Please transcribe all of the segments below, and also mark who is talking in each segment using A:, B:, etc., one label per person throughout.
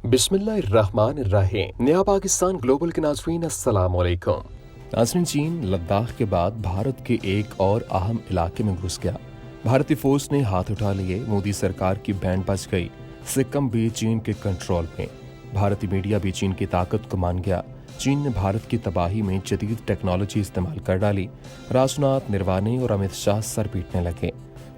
A: बिस्मिल्लाहिर्रहमानिर्रहीम। नया पाकिस्तान ग्लोबल के नाज़रीन अस्सलाम वालेकुम। नाज़रीन, चीन लद्दाख के बाद भारत के एक और अहम इलाके में घुस गया। भारतीय फौज ने हाथ उठा लिए, मोदी सरकार की बैंड बज गई। सिक्किम भी चीन के कंट्रोल में। भारतीय मीडिया भी चीन की ताकत को मान गया। चीन ने भारत की तबाही में जदीद टेक्नोलॉजी इस्तेमाल कर डाली। राजनाथ, निर्वाणे और अमित शाह सर पीटने लगे।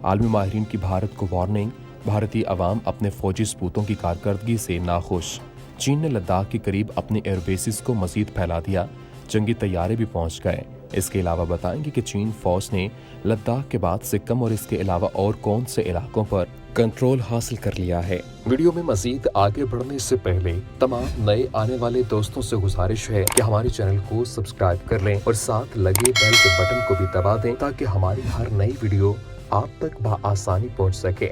A: आलमी माहिरीन की भारत को वार्निंग। भारतीय अवाम अपने फौजी सपूतों की कारकर्दगी से नाखुश। चीन ने लद्दाख के करीब अपने एयरबेसिस को मजीद फैला दिया। जंगी तैयारे भी पहुंच गए। इसके अलावा बताएंगे कि चीन फौज ने लद्दाख के बाद सिक्किम और इसके अलावा और कौन से इलाकों पर कंट्रोल हासिल कर लिया है। वीडियो में मजीद आगे बढ़ने से पहले तमाम नए आने वाले दोस्तों से गुजारिश है कि हमारे चैनल को सब्सक्राइब कर लें और साथ लगे बेल के बटन को भी दबा दें ताकि हमारी हर नई वीडियो आप तक बआसानी पहुंच सके।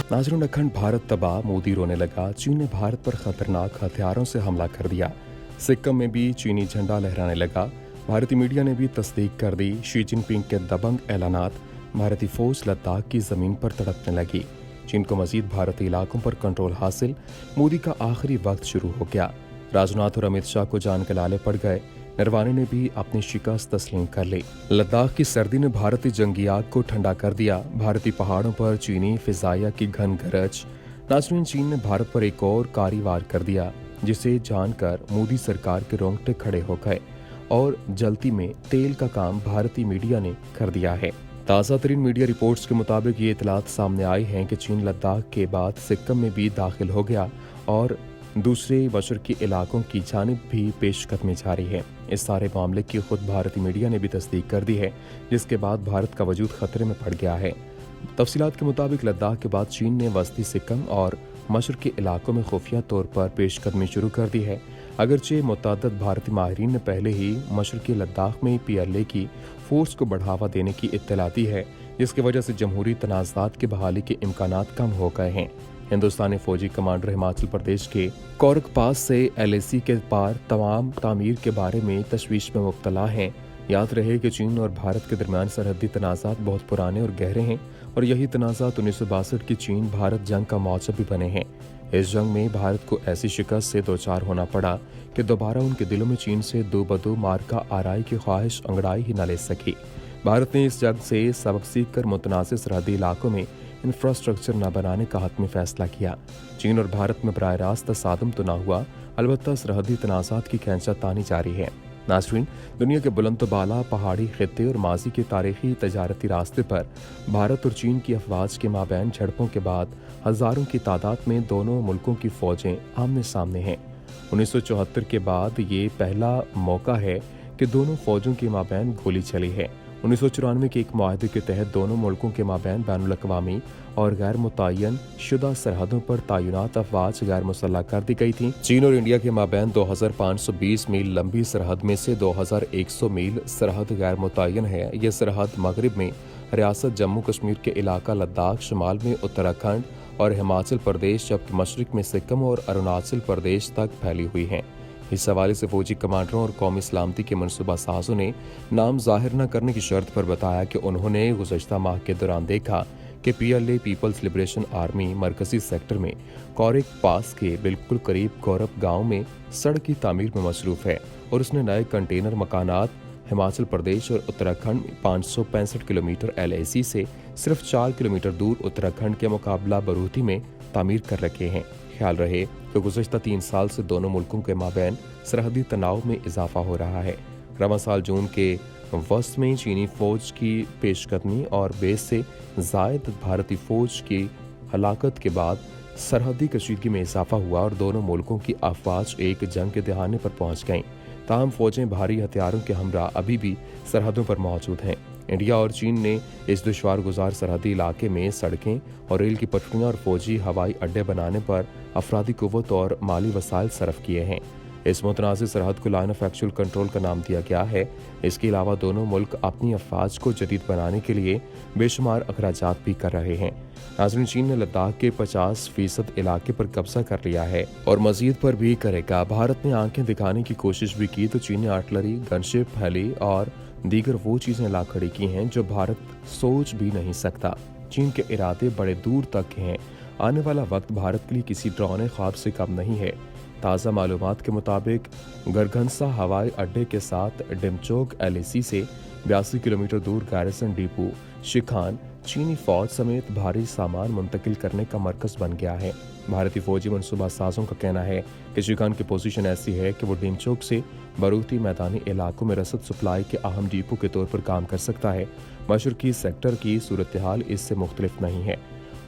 A: नाज़रीन, अखंड भारत तबाह, मोदी रोने लगा। चीन ने भारत पर खतरनाक हथियारों से हमला कर दिया। सिक्किम में भी चीनी झंडा लहराने लगा। भारतीय मीडिया ने भी तस्दीक कर दी। शी जिनपिंग के दबंग ऐलानात। भारतीय फौज लद्दाख की जमीन पर तड़पने लगी। चीन को मजीद भारतीय इलाकों पर कंट्रोल हासिल। मोदी का आखिरी वक्त शुरू हो गया। राजनाथ और अमित शाह को जान के लाले पड़ गए। निर्वाणे ने भी अपनी शिकस्त तस्लीम कर ली। लद्दाख की सर्दी ने भारतीय जंगी आग को ठंडा कर दिया। भारतीय पहाड़ों पर चीनी फिजाया की घन गरज। नाज़रीन, चीन ने भारत पर एक और कारी वार कर दिया, जिसे जानकर मोदी सरकार के रोंगटे खड़े हो गए और जल्दी में तेल का काम भारतीय मीडिया ने कर दिया है। ताज़ा तरीन मीडिया रिपोर्ट्स के मुताबिक ये इतलात सामने आई हैं कि चीन लद्दाख के बाद सिक्किम में भी दाखिल हो गया और दूसरे मशरकी इलाकों की जानिब भी पेशकदमी जारी है। इस सारे मामले की खुद भारतीय मीडिया ने भी तस्दीक कर दी है, जिसके बाद भारत का वजूद खतरे में पड़ गया है। तफसीलात के मुताबिक लद्दाख के बाद चीन ने वस्ती सिक्किम और मशरकी इलाकों में खुफिया तौर पर पेशकदमी शुरू कर दी है। अगरचे मुतअद्दिद भारतीय माहिरीन ने पहले ही मशरकी लद्दाख में PLA की फोर्स को बढ़ावा देने की इत्तला दी है, जिसकी वजह से जमहूरी तनाज़ात की बहाली के इम्कानात कम हो गए हैं। हिंदुस्तानी फौजी कमांडर हिमाचल प्रदेश के कोरक पास से LAC के पार तमाम तामीर के बारे में तशवीश में मुब्तला हैं। याद रहे कि चीन और भारत के दरमियान सरहदी तनाज़ात बहुत पुराने और गहरे हैं और यही तनाज़ात 1962 की चीन भारत जंग का मौजब भी बने हैं। इस जंग में भारत को ऐसी शिकस्त से दो चार होना पड़ा कि दोबारा उनके दिलों में चीन से दो बदो मार्का आराई की ख्वाहिश अंगड़ाई ही न ले सकी। भारत ने इस जंग से सबक सीख कर मुतनाज़िर सरहदी इलाकों में इंफ्रास्ट्रक्चर न बनाने का हतमी फैसला किया। चीन और भारत में बराह रास्त तसादम तो न हुआ, अलबत्ता सरहदी तनाज़ात की खैंचा तानी जारी है। नाज़रीन, दुनिया के बुलंद बाला पहाड़ी खित्ते और माजी के तारीखी तजारती रास्ते पर भारत और चीन की अफवाज के माबैन झड़पों के बाद हज़ारों की तादाद में दोनों मुल्कों की फौजें आमने सामने हैं। 1974 के बाद ये पहला मौका है कि दोनों फौजों के माबैन गोली चली है। 1994 के एक मुआहदे के तहत दोनों मुल्कों के माबैन बैनुल अक़वामी और गैर मुतय्यन शुदा सरहदों पर तैनात अफवाज गैर मुसल्लह कर दी गई थी। चीन और इंडिया के माबैन 2520 मील लंबी सरहद में से 2100 मील सरहद गैर मुतय्यन है। यह सरहद मगरिब में रियासत जम्मू कश्मीर के इलाका लद्दाख, शुमाल में उत्तराखंड और हिमाचल प्रदेश, जबकि मशरिक में सिक्किम और अरुणाचल प्रदेश तक फैली हुई है। इस हवाले से फौजी कमांडरों और कौमी सलामती के मनसूबा साजों ने नाम जाहिर न करने की शर्त पर बताया कि उन्होंने गुज़श्ता माह के दौरान देखा कि PLA पीपल्स लिबरेशन आर्मी मरकजी सेक्टर में कोरक पास के बिल्कुल करीब गौरव गांव में सड़क की तामीर में मसरूफ है और उसने नए कंटेनर मकानात हिमाचल प्रदेश और उत्तराखंड में 565 किलोमीटर LAC से सिर्फ 4 किलोमीटर दूर उत्तराखंड के मुकाबला बरूती में तामीर कर रखे हैं। ख्याल रहे कि गुज़श्ता 3 साल से दोनों मुल्कों के माबैन सरहदी तनाव में इजाफा हो रहा है। रवां साल जून के वस्त में चीनी फौज की पेशकदमी और बेस से जायद भारतीय फौज की हलाकत के बाद सरहदी कशीदगी में इजाफा हुआ और दोनों मुल्कों की अफवाज एक जंग के दहाने पर पहुंच गईं। ताहम फौजें भारी हथियारों के हमरा अभी भी सरहदों पर मौजूद हैं। इंडिया और चीन ने इस दुश्वार गुजार सरहदी इलाके में सड़कें और रेल की पटरियां और फौजी हवाई अड्डे बनाने पर अफरादी कुव्वत और माली वसाइल सर्फ किए हैं। इस मुतनाज़िर सरहद को लाइन ऑफ एक्चुअल कंट्रोल का नाम दिया गया है। इसके अलावा दोनों मुल्क अपनी अफवाज को जदीद बनाने के लिए बेशुमार अखराजात भी कर रहे हैं। नाज़रीन, चीन ने लद्दाख के 50% इलाके पर कब्जा कर लिया है और मजीद पर भी करेगा। भारत ने आंखें दिखाने की कोशिश भी की तो चीन ने आर्टिलरी, गनशिप, हेली और दीगर वो चीजें ला खड़ी की हैं जो भारत सोच भी नहीं सकता। चीन के इरादे बड़े दूर तक के हैं। आने वाला वक्त भारत के लिए किसी डरावने ख्वाब से कम नहीं है। ताज़ा मालूमात के मुताबिक गरगनसा हवाई अड्डे के साथ डिमचोक LAC से 82 किलोमीटर दूर गैरिसन डिपो शिखान चीनी फौज समेत भारी सामान मुंतकिल करने का मरकज बन गया है। भारतीय फौजी मनसूबा साजों का कहना है कि शिखान की पोजीशन ऐसी है कि वो डिमचोक से बारूदी मैदानी इलाकों में रसद सप्लाई के अहम डिपो के तौर पर काम कर सकता है। मशरकी सेक्टर की सूरत हाल इससे मुख्तलिफ नहीं है।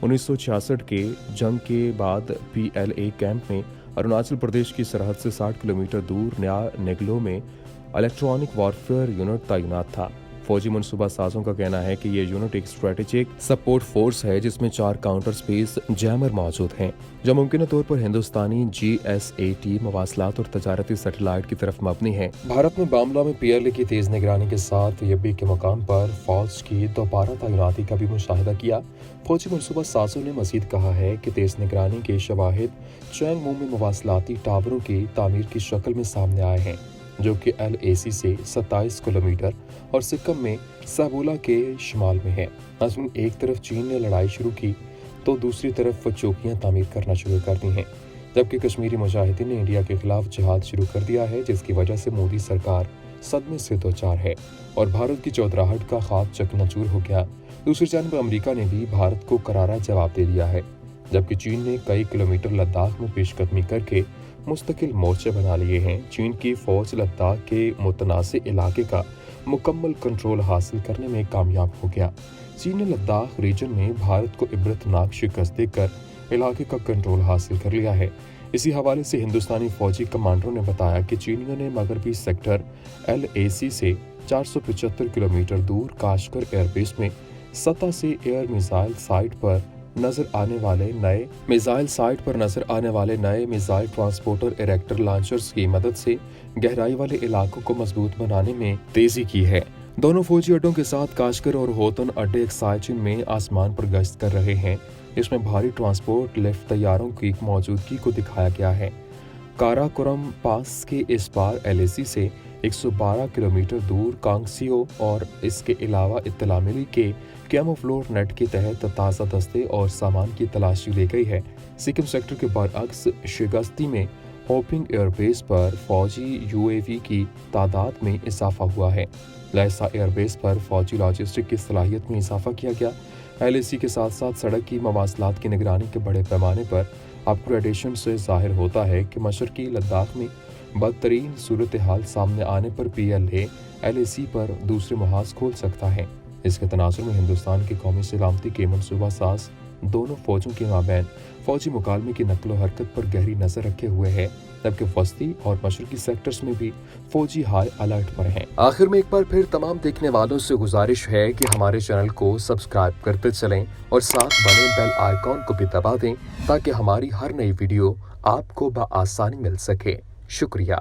A: 1966 के जंग के बाद PLA कैंप में अरुणाचल प्रदेश की सरहद से 60 किलोमीटर दूर नया नेगलो में इलेक्ट्रॉनिक वॉरफेयर यूनिट तैनात था। फौजी मनसूबा साजों का कहना है कि ये यूनिट एक स्ट्रेटेजिक सपोर्ट फोर्स है जिसमें 4 काउंटर स्पेस जैमर मौजूद हैं, जो मुमकिन तौर पर हिंदुस्तानी GSAT मवासलात और तजारती सैटेलाइट की तरफ मबनी है। भारत में मामला में PLA की तेज निगरानी के साथ YB के मकाम पर फौज की दोबारा तैनाती का भी मुशाहिदा किया। फौजी मनसूबा साजों ने मजीद कहा है कि तेज निगरानी के शवाहिद चैंगमू में मवासलाती टावरों की तामीर की शक्ल में सामने आए हैं, जो कि LAC से 27 किलोमीटर और सिक्किम में साबुला के शिमाल में है। नाज़रीन, एक तरफ चीन ने लड़ाई शुरू की तो दूसरी तरफ वो चौकियां तामीर करना शुरू कर दी हैं, जबकि कश्मीरी मुजाहिदीन ने इंडिया के खिलाफ जिहाद शुरू कर दिया है, जिसकी वजह से मोदी सरकार सदमे से दो चार है और भारत की चौधराहट का ख्वाब चकनाचूर हो गया। दूसरी जानब अमेरिका ने भी भारत को करारा जवाब दे दिया है, जबकि चीन ने कई किलोमीटर लद्दाख में पेशकदमी करके मुस्तकिल मोर्चे बना लिए हैं। चीन की फौज लद्दाख के मुतनाज़ इलाके का मुकम्मल कंट्रोल हासिल करने में कामयाब हो गया। चीन ने लद्दाख रीजन में भारत को इबरतनाक शिकस्त देकर इलाके का कंट्रोल हासिल कर लिया है। इसी हवाले से हिंदुस्तानी फौजी कमांडरों ने बताया कि चीनियों ने मगरबी सेक्टर LAC से 475 किलोमीटर दूर काशगर एयरबेस में सतह से एयर मिसाइल साइट पर नजर आने वाले नए मिसाइल ट्रांसपोर्टर इरेक्टर लॉन्चर्स की मदद से गहराई वाले इलाकों को मजबूत बनाने में तेजी की है। दोनों फौजी अड्डों के साथ काशगर और होतन अड्डे एक्साइचिन में आसमान पर गश्त कर रहे हैं, जिसमें भारी ट्रांसपोर्ट लिफ्ट तैयारों की मौजूदगी को दिखाया गया है। काराकोरम पास के इस पार LAC से 112 किलोमीटर दूर कांगसियो और इसके अलावा इत्तला मिली के कैमोफ्लोर नेट के तहत ताज़ा दस्ते और सामान की तलाशी ली गई है। सिक्किम सेक्टर के बरअक्स शिगस्ती में होपिंग एयरबेस पर फौजी UAV की तादाद में इजाफा हुआ है। लैसा एयरबेस पर फौजी लॉजिस्टिक की सलाहियत में इजाफा किया गया। LAC के साथ साथ सड़क की मवासलात की निगरानी के बड़े पैमाने पर अपग्रेडेशन से जाहिर होता है कि मशरकी लद्दाख में बदतरीन सूरत हाल सामने आने पर PLA LAC पर दूसरे मुहाज खोल सकता है। इसके तनाजुर में हिंदुस्तान की कौमी सलामती के मनसूबा साज दोनों फौजों के माबैन फौजी मुकालमे की नकलो हरकत पर गहरी नजर रखे हुए है, जबकि वस्ती और मशरकी सेक्टर्स में भी फौजी हाई अलर्ट पर हैं। आखिर में एक बार फिर तमाम देखने वालों से गुजारिश है कि हमारे चैनल को सब्सक्राइब करते चलें और साथ बने बेल आइकॉन को भी दबा दें ताकि हमारी हर नई वीडियो आपको बआसानी मिल सके। शुक्रिया।